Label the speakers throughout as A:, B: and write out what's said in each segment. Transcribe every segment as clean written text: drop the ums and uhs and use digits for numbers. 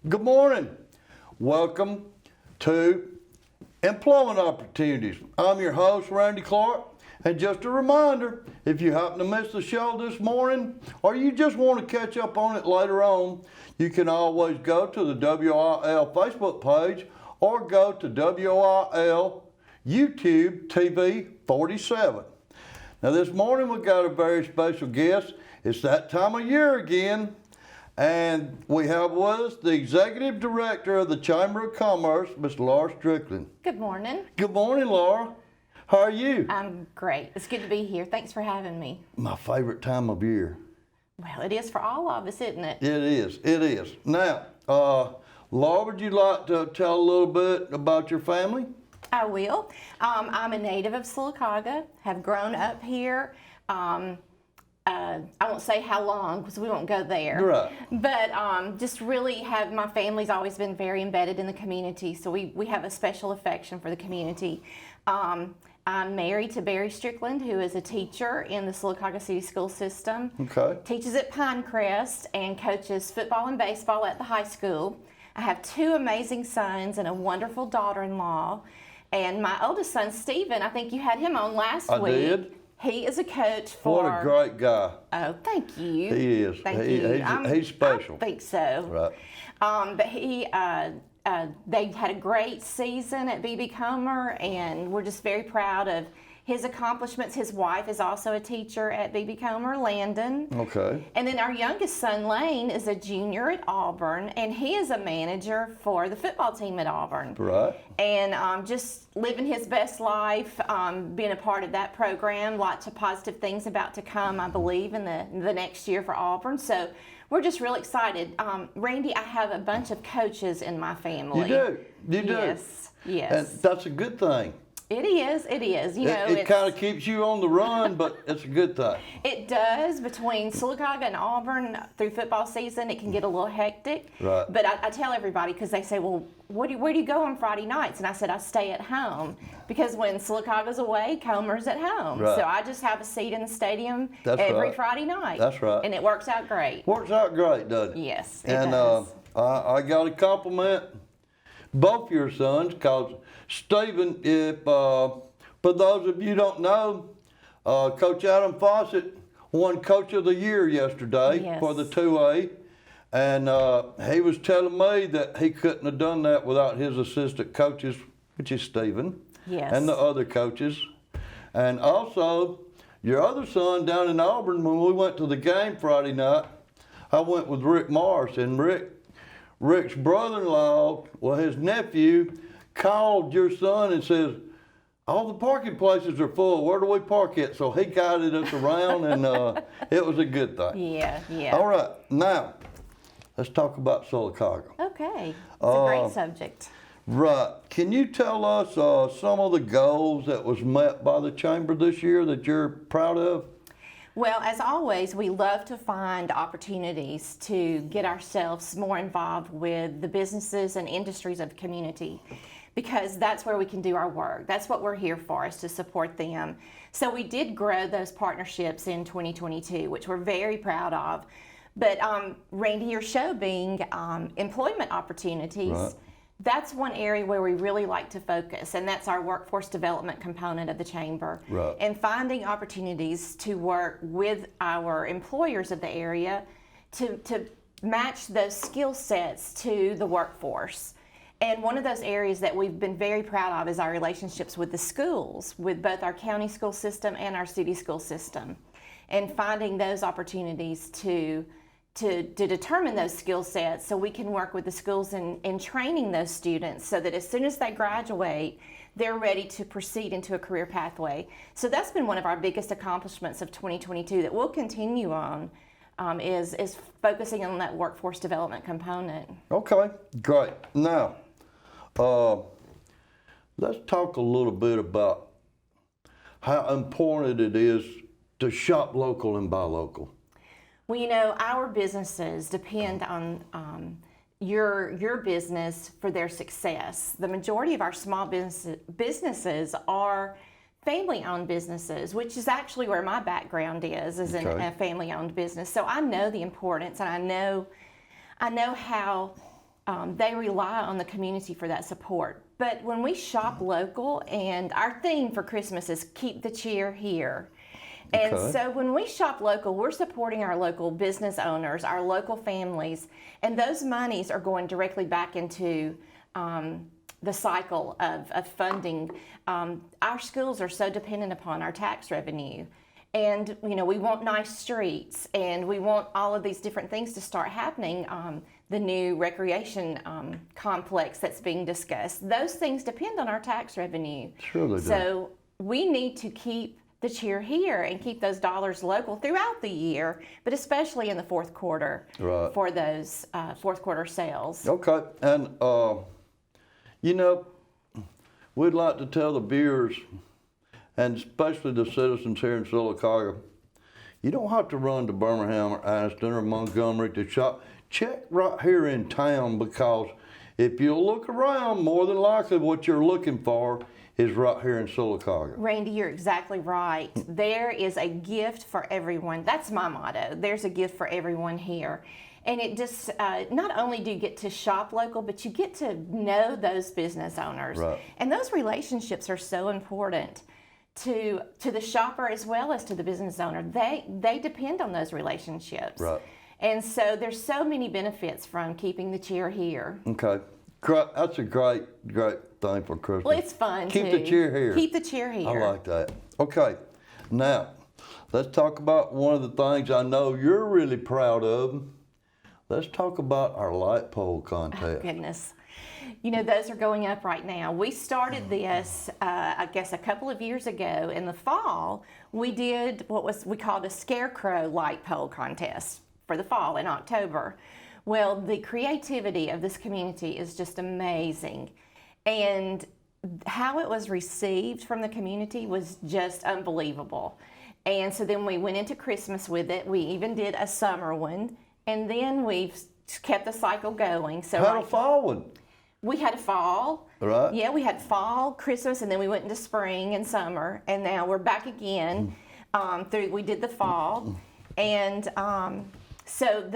A: Good morning. Welcome to Employment Opportunities. I'm your host, Randy Clark. And just a reminder, if you happen to miss the show this morning, or you just want to catch up on it later on, you can always go to the WIL Facebook page or go to WIL YouTube TV 47. Now this morning we've got a very special guest. It's that time of year again. And we have with us the Executive Director of the Chamber of Commerce, Ms. Laura Strickland.
B: Good morning.
A: Good morning, Laura. How are you?
B: I'm great. It's good to be here. Thanks for having me.
A: My favorite time of year.
B: Well, it is for all of us, isn't it?
A: It is. It is. Now, Laura, would you like to tell a little bit about your family?
B: I will. I'm a native of Sylacauga, have grown up here. I won't say how long because we won't go there.
A: Right.
B: But just really my family's always been very embedded in the community, so we have a special affection for the community. I'm married to Laura Strickland, who is a teacher in the Sylacauga City School System.
A: Okay.
B: Teaches at Pinecrest and coaches football and baseball at the high school. I have two amazing sons and a wonderful daughter-in-law. And my oldest son, Stephen, I think you had him on last week.
A: I did.
B: He is a coach for...
A: What a great guy.
B: Oh, thank you.
A: He is.
B: Thank you.
A: He's special.
B: I think so.
A: Right.
B: But they had a great season at BB Comer, and we're just very proud of his accomplishments. His wife is also a teacher at BB Comer, Landon.
A: Okay.
B: And then our youngest son, Lane, is a junior at Auburn, and he is a manager for the football team at Auburn.
A: Right.
B: And just living his best life, being a part of that program. Lots of positive things about to come, I believe, in the next year for Auburn. So we're just real excited. Randy, I have a bunch of coaches in my family.
A: You do.
B: Yes. Yes.
A: And that's a good thing.
B: It is. It is. You know,
A: it kind of keeps you on the run, but it's a good thing.
B: It does. Between Sylacauga and Auburn through football season, it can get a little hectic.
A: Right.
B: But I tell everybody, because they say, well, where do you go on Friday nights? And I said, I stay at home. Because when Sylacauga's away, Comer's at home.
A: Right.
B: So I just have a seat in the stadium Friday night.
A: That's right.
B: And it works out great.
A: Works out great, doesn't it?
B: Yes, it
A: and,
B: does.
A: I got to compliment both your sons, because Stephen, for those of you who don't know, Coach Adam Fawcett won Coach of the Year yesterday for the 2A. And he was telling me that he couldn't have done that without his assistant coaches, which is Stephen, and the other coaches. And also, your other son down in Auburn, when we went to the game Friday night, I went with Rick Morris, and Rick's brother-in-law, well, his nephew, called your son and says, all the parking places are full. Where do we park at? So he guided us around, and it was a good thing.
B: Yeah.
A: All right, now let's talk about Sylacauga.
B: Okay, it's a great subject.
A: Right. Can you tell us some of the goals that was met by the Chamber this year that you're proud of?
B: Well, as always, we love to find opportunities to get ourselves more involved with the businesses and industries of the community, because that's where we can do our work. That's what we're here for, is to support them. So we did grow those partnerships in 2022, which we're very proud of. But Randy, your show being employment opportunities,
A: right.
B: That's one area where we really like to focus, and that's our workforce development component of the Chamber.
A: Right.
B: And finding opportunities to work with our employers of the area to match those skill sets to the workforce. And one of those areas that we've been very proud of is our relationships with the schools, with both our county school system and our city school system, and finding those opportunities to determine those skill sets so we can work with the schools in training those students so that as soon as they graduate, they're ready to proceed into a career pathway. So that's been one of our biggest accomplishments of 2022 that we'll continue on, is focusing on that workforce development component.
A: Okay, great. Now, let's talk a little bit about how important it is to shop local and buy local.
B: Well, you know, our businesses depend on your business for their success. The majority of our small businesses are family-owned businesses, which is actually where my background is in a family-owned business. So I know the importance, and I know how they rely on the community for that support. But when we shop local, and our theme for Christmas is keep the cheer here. And
A: Okay.
B: so when we shop local, we're supporting our local business owners, our local families, and those monies are going directly back into the cycle of funding. Our schools are so dependent upon our tax revenue. And, you know, we want nice streets, and we want all of these different things to start happening. The new recreation complex that's being discussed, those things depend on our tax revenue.
A: Sure they do.
B: So we need to keep the cheer here and keep those dollars local throughout the year, but especially in the fourth quarter
A: Right.
B: for those fourth quarter sales.
A: Okay, and you know, we'd like to tell the viewers, and especially the citizens here in Sylacauga, you don't have to run to Birmingham or Anniston or Montgomery to shop. Check right here in town, because if you look around, more than likely what you're looking for is right here in Sylacauga.
B: Randy, you're exactly right. There is a gift for everyone. That's my motto. There's a gift for everyone here. And it just, not only do you get to shop local, but you get to know those business owners.
A: Right.
B: And those relationships are so important to the shopper as well as to the business owner. They depend on those relationships.
A: Right.
B: And so there's so many benefits from keeping the cheer here.
A: Okay, that's a great thing for Christmas.
B: Well, it's fun
A: Keep
B: too.
A: the cheer here.
B: Keep the cheer here.
A: I like that. Okay, now let's talk about one of the things I know you're really proud of. Let's talk about our light pole contest.
B: Goodness. You know, those are going up right now. We started this, I guess, a couple of years ago. In the fall, we did what we called a scarecrow light pole contest for the fall in October. Well, the creativity of this community is just amazing. And how it was received from the community was just unbelievable. And so then we went into Christmas with it. We even did a summer one. And then we've kept the cycle going. So
A: Had a fall one.
B: we had a fall.
A: Right.
B: Yeah, we had fall, Christmas, and then we went into spring and summer. And now we're back again. We did the fall. And so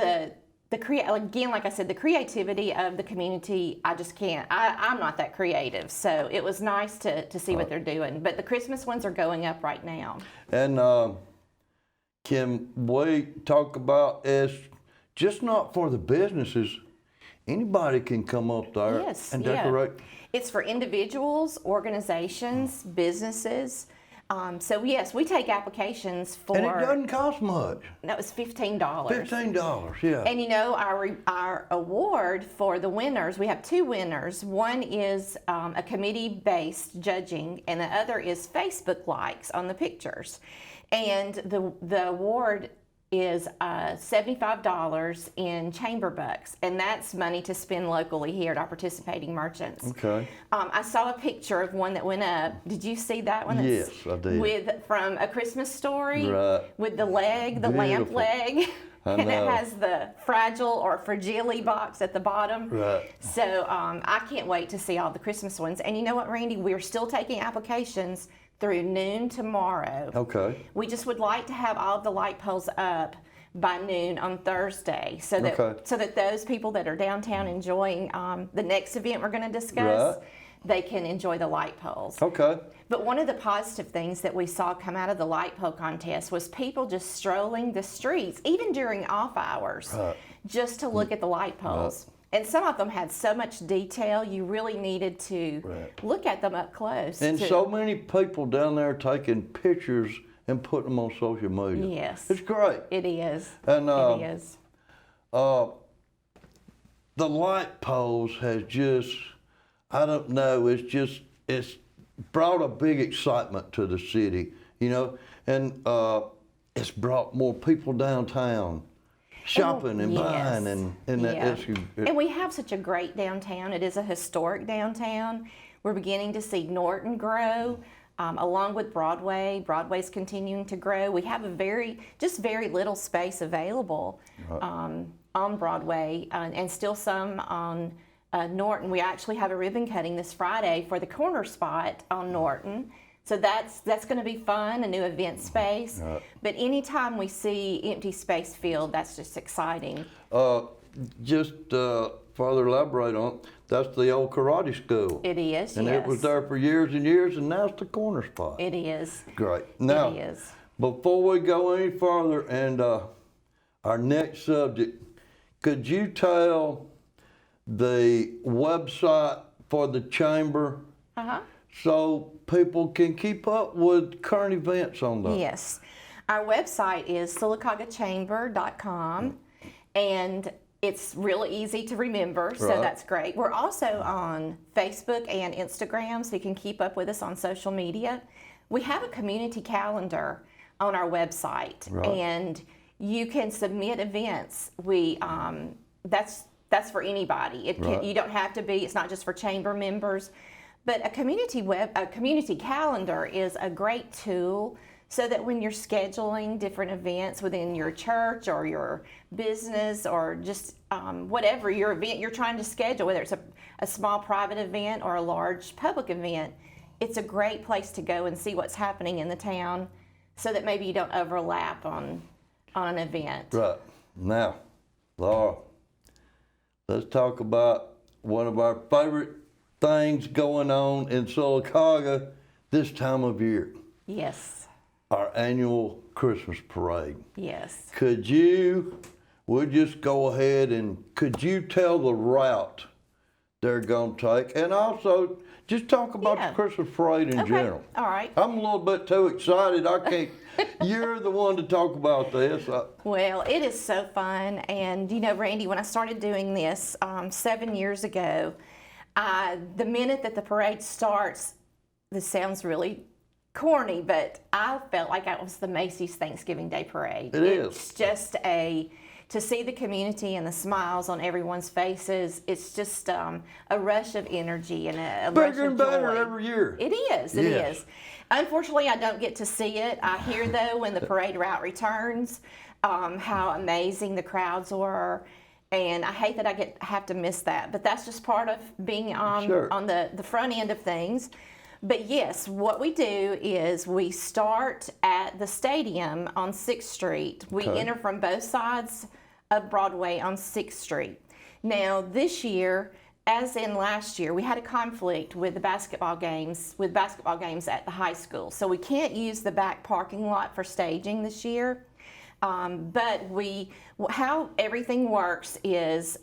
B: again, like I said, the creativity of the community, I just can't. I'm not that creative. So it was nice to see what they're doing. But the Christmas ones are going up right now.
A: And can we talk about it's just not for the businesses. Anybody can come up there
B: Yes,
A: and
B: yeah.
A: decorate.
B: It's for individuals, organizations, businesses. So yes, we take applications for.
A: And it doesn't cost much.
B: That was $15.
A: $15, yeah.
B: And you know, our award for the winners, we have two winners. One is a committee-based judging, and the other is Facebook likes on the pictures. And the award is $75 in chamber bucks, and that's money to spend locally here at our participating merchants.
A: Okay.
B: I saw a picture of one that went up. Did you see that one?
A: Yes, I did.
B: From A Christmas Story.
A: Right.
B: With the leg, the lamp
A: Beautiful.
B: leg.
A: I
B: And
A: know.
B: it has the fragile or fragile box at the bottom.
A: Right.
B: So I can't wait to see all the Christmas ones. And you know what, Randy? We're still taking applications through noon tomorrow.
A: Okay.
B: We just would like to have all of the light poles up by noon on Thursday, so that
A: Okay.
B: so that those people that are downtown enjoying the next event we're going to discuss,
A: Right.
B: they can enjoy the light poles.
A: Okay.
B: But one of the positive things that we saw come out of the light pole contest was people just strolling the streets, even during off hours, just to look at the light poles. And some of them had so much detail, you really needed to look at them up close.
A: And so many people down there taking pictures and putting them on social media.
B: Yes.
A: It's great.
B: It is.
A: And
B: It is.
A: the light poles has just, I don't know, it's brought a big excitement to the city, you know, and it's brought more people downtown shopping and
B: yes.
A: buying and that.
B: Yeah. And we have such a great downtown. It is a historic downtown. We're beginning to see Norton grow. Along with Broadway. Broadway's continuing to grow. We have very little space available on Broadway, and still some on Norton. We actually have a ribbon cutting this Friday for the corner spot on Norton. So that's going to be fun, a new event space. But anytime we see empty space filled, that's just exciting.
A: just further elaborate on it, that's the old karate school.
B: It is,
A: And
B: yes.
A: it was there for years and years, and now it's the corner spot.
B: It is.
A: Great. Now,
B: It is.
A: before we go any further and our next subject, could you tell the website for the chamber so people can keep up with current events on that?
B: Yes. Our website is SylacaugaChamber.com, and it's really easy to remember, so
A: Right.
B: that's great. We're also on Facebook and Instagram, so you can keep up with us on social media. We have a community calendar on our website,
A: Right.
B: and you can submit events. That's for anybody.
A: Right.
B: You don't have to be. It's not just for chamber members, but a community calendar is a great tool so that when you're scheduling different events within your church or your business or just whatever your event you're trying to schedule, whether it's a small private event or a large public event, it's a great place to go and see what's happening in the town so that maybe you don't overlap on an event.
A: Right. Now, Laura, let's talk about one of our favorite things going on in Sylacauga this time of year.
B: Yes.
A: Our annual Christmas parade.
B: Yes.
A: We'll just go ahead and could you tell the route they're going to take? And also, just talk about
B: Yeah.
A: the Christmas parade in general.
B: All right.
A: I'm a little bit too excited. I can't. You're the one to talk about this.
B: Well, it is so fun. And, you know, Randy, when I started doing this 7 years ago, the minute that the parade starts, this sounds really corny, but I felt like it was the Macy's Thanksgiving Day Parade. It's just to see the community and the smiles on everyone's faces, it's just a rush of energy and a rush of
A: Bigger and better
B: joy.
A: every year.
B: It is, it is. Unfortunately, I don't get to see it. I hear, though, when the parade route returns, how amazing the crowds were. And I hate that I have to miss that. But that's just part of being on the front end of things. But yes, what we do is we start at the stadium on 6th Street. We enter from both sides of Broadway on 6th Street. Now, this year, as in last year, we had a conflict with the basketball games at the high school. So we can't use the back parking lot for staging this year. But how everything works is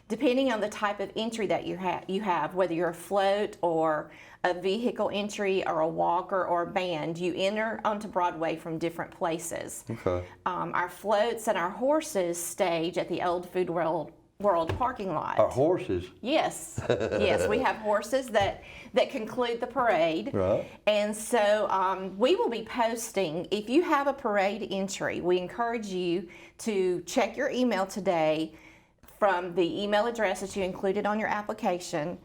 B: depending on the type of entry that you have, whether you're a float or a vehicle entry or a walker or a band, you enter onto Broadway from different places.
A: Okay.
B: Our floats and our horses stage at the Old Food World parking lot.
A: Our horses.
B: Yes, yes, we have horses that conclude the parade.
A: Right.
B: And so we will be posting, if you have a parade entry, we encourage you to check your email today from the email address that you included on your application,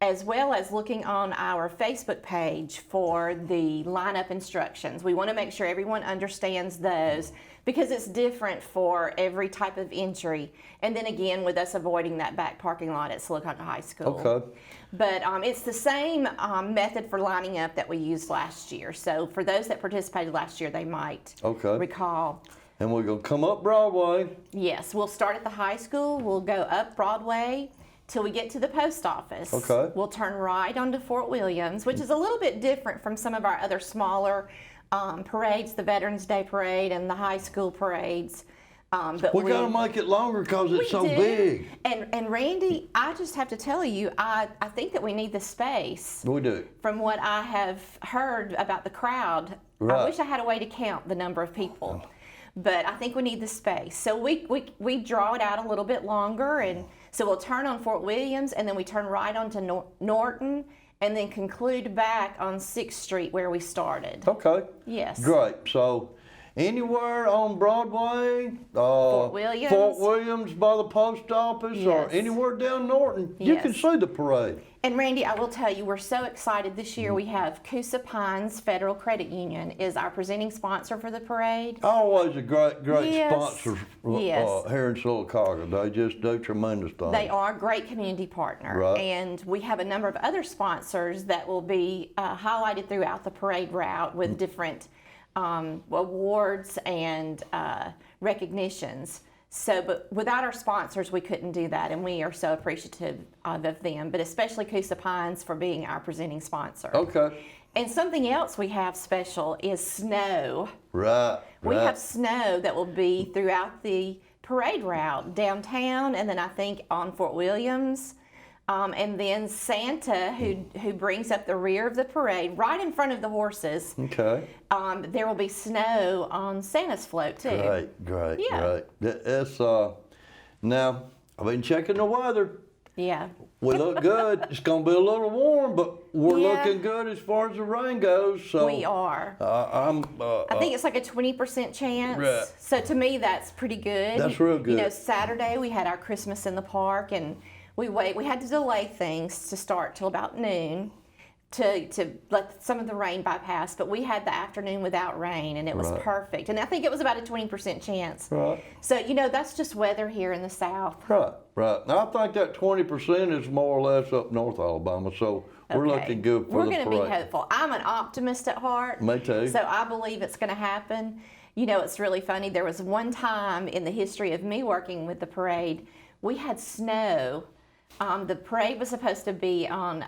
B: as well as looking on our Facebook page for the lineup instructions. We want to make sure everyone understands those because it's different for every type of entry. And then again, with us avoiding that back parking lot at Sylacauga High School.
A: Okay.
B: But it's the same method for lining up that we used last year. So for those that participated last year, they might recall.
A: And we're going to come up Broadway.
B: Yes, we'll start at the high school. We'll go up Broadway till we get to the post office.
A: Okay.
B: We'll turn right onto Fort Williams, which is a little bit different from some of our other smaller parades, the Veterans Day Parade and the high school parades. But
A: we got to make it longer because it's so big.
B: And Randy, I just have to tell you, I think that we need the space.
A: We do.
B: From what I have heard about the crowd,
A: Right.
B: I wish I had a way to count the number of people. But I think we need the space. So we draw it out a little bit longer, and so we'll turn on Fort Williams, and then we turn right onto Norton, and then conclude back on 6th Street where we started.
A: Okay.
B: Yes.
A: Great. So anywhere on Broadway,
B: Fort Williams
A: by the post office, or anywhere down Norton, you can see the parade.
B: And Randy, I will tell you, we're so excited this year. We have Coosa Pines Federal Credit Union is our presenting sponsor for the parade.
A: Always a great
B: Yes.
A: sponsor
B: Yes.
A: here in Sylacauga. They just do tremendous things.
B: They are a great community partner.
A: Right.
B: And we have a number of other sponsors that will be highlighted throughout the parade route with different awards and recognitions. So, but without our sponsors, we couldn't do that, and we are so appreciative of them, but especially Coosa Pines for being our presenting sponsor.
A: Okay.
B: And something else we have special is snow.
A: Right.
B: We have snow that will be throughout the parade route, downtown, and then I think on Fort Williams. And then Santa, who brings up the rear of the parade, right in front of the horses.
A: Okay.
B: There will be snow on Santa's float too.
A: Great.
B: Yeah.
A: It's now I've been checking the weather.
B: Yeah.
A: We look good. It's gonna be a little warm, but we're
B: Yeah.
A: looking good as far as the rain goes. So
B: We are.
A: I
B: think it's like a 20% chance.
A: Right.
B: So to me, that's pretty good.
A: That's real good.
B: You know, Saturday we had our Christmas in the park, and we had to delay things to start till about noon to let some of the rain bypass, but we had the afternoon without rain, and it was
A: Right.
B: perfect. And I think it was about a 20% chance.
A: Right.
B: So, you know, that's just weather here in the South.
A: Right. Now I think that 20% is more or less up North Alabama, so we're
B: Okay.
A: looking good for
B: We're
A: the
B: going to
A: parade.
B: be hopeful. I'm an optimist at heart.
A: Me too.
B: So I believe it's going to happen. You know, it's really funny. There was one time in the history of me working with the parade, we had snow. The parade was supposed to be on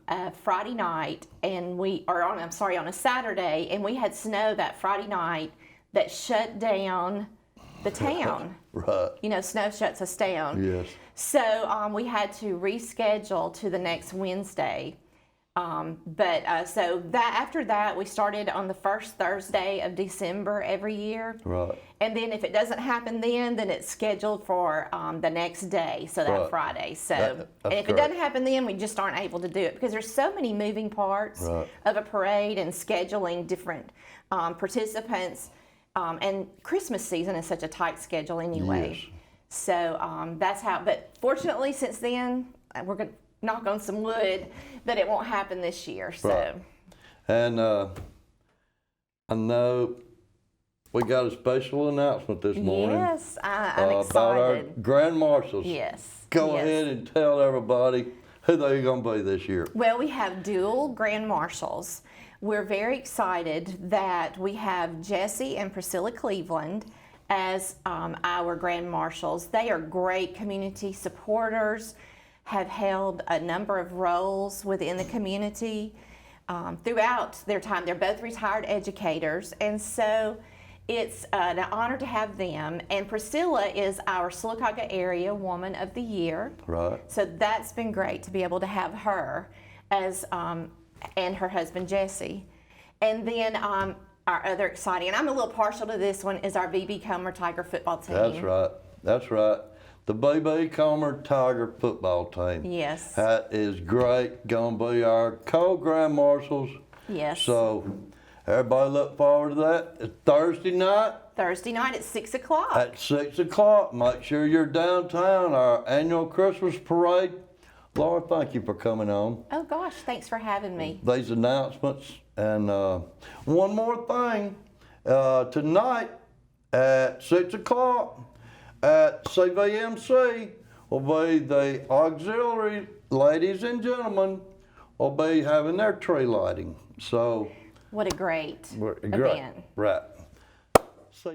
B: a Friday night, and on a Saturday, and we had snow that Friday night that shut down the town.
A: Right.
B: You know, snow shuts us down.
A: Yes.
B: So we had to reschedule to the next Wednesday. So after that, we started on the first Thursday of December every year.
A: Right.
B: And then if it doesn't happen then it's scheduled for the next day, so that
A: Right.
B: Friday. So
A: That's
B: and if it
A: correct.
B: doesn't happen then, we just aren't able to do it because there's so many moving parts
A: Right.
B: of a parade and scheduling different participants. And Christmas season is such a tight schedule anyway.
A: Yes.
B: So that's how, but fortunately since then, we're going to knock on some wood that it won't happen this year. So.
A: Right. And I know we got a special announcement this morning.
B: Yes, I'm excited.
A: About our Grand Marshals.
B: Yes.
A: Go
B: yes.
A: ahead and tell everybody who they're going to be this year.
B: Well, we have dual Grand Marshals. We're very excited that we have Jesse and Priscilla Cleveland as our Grand Marshals. They are great community supporters, have held a number of roles within the community throughout their time. They're both retired educators, and so it's an honor to have them. And Priscilla is our Sylacauga Area Woman of the Year.
A: Right.
B: So that's been great to be able to have her as, and her husband Jesse. And then our other exciting, and I'm a little partial to this one, is our BB Comer Tiger football team.
A: That's right. The BB Comer Tiger football team.
B: Yes.
A: That is great. Going to be our co-Grand Marshals.
B: Yes.
A: So everybody look forward to that. It's Thursday night.
B: Thursday night at 6 o'clock.
A: At 6 o'clock. Make sure you're downtown. Our annual Christmas parade. Laura, thank you for coming on.
B: Oh gosh, thanks for having me.
A: These announcements. And one more thing. Tonight at 6 o'clock at CVMC will be the auxiliary ladies and gentlemen will be having their tree lighting. So
B: What a great
A: great.
B: event.
A: Right.